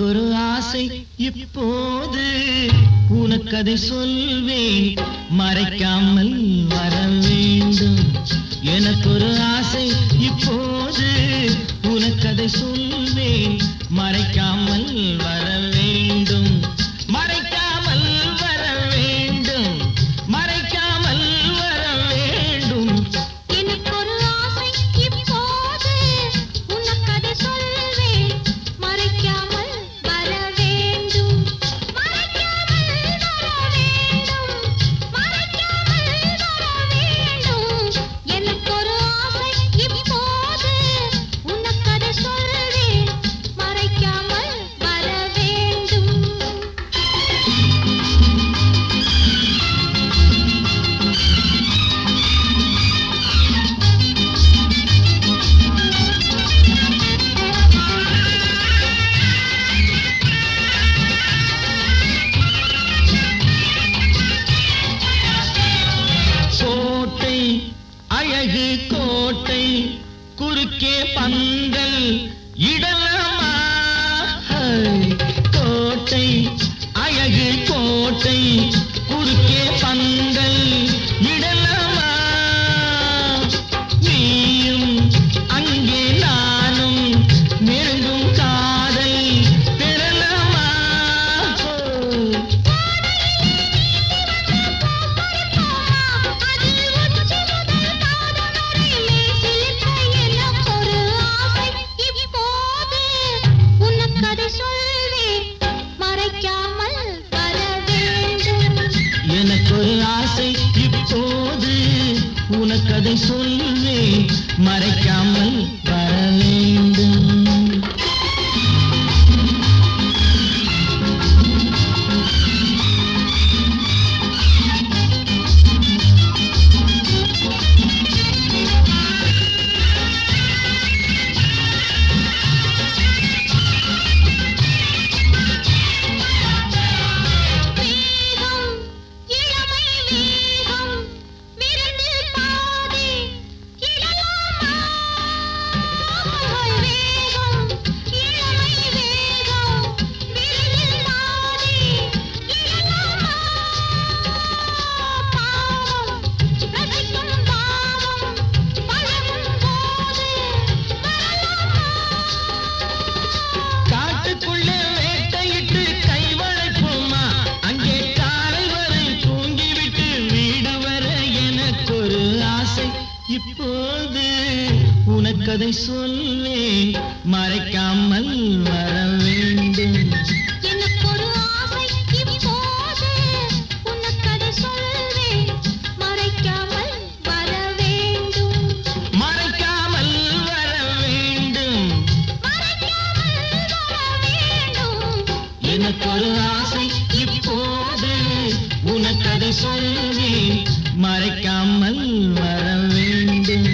எனக்கொரு ஆசை இப்போது உனக்கதை சொல்வேன் மறைக்காமல் வர வேண்டும் எனக்கொரு ஆசை இப்போது உனக்கதை சொல்வேன் மறைக்காமல் வர வேண்டும் மறைக்காமல் வர வேண்டும் மறைக்காமல் வர வேண்டும் எனக்கொரு ஆசை இப்போது உனக்கதை சொல்வேன் மறைக்காமல் வர வேண்டும் மறைக்காமல் வர வேண்டும் மறைக்காமல் வர வேண்டும் எனக்கொரு ஆசை இப்போது உனக்கதை சொல்வேன் மறைக்காமல் வர வேண்டும் கோட்டை அழகு கோட்டை குறுக்கே பந்தல் இடலாமா கோட்டை அழகு கோட்டை குறுக்கே பந்தல் இடலாமா நீயும் அங்கே நானும் நெருங்கும் காதல் பெறலாமா எனக்கொரு ஆசை இப்போது உனக்கதை சொல்வேன் மறைக்காமல் வர வேண்டும் காட்டுக்குள்ளே வேட்டையிட்டு கைவளைப்போமா அங்கே காலை வரை தூங்கிவிட்டு வீடு வர எனக்கொரு ஆசை இப்போது உனக்கதை சொல்வேன் மறைக்காமல் வர வேண்டும் எனக்கொரு ஆசை இப்போது உனக்கதை சொல்வேன் மறைக்காமல் வர வேண்டும் மறைக்காமல் வர வேண்டும் மறைக்காமல் வர வேண்டும் எனக்கொரு ஆசை இப்போது உனக்கதை சொல்வேன் மறைக்காமல் வர வேண்டும்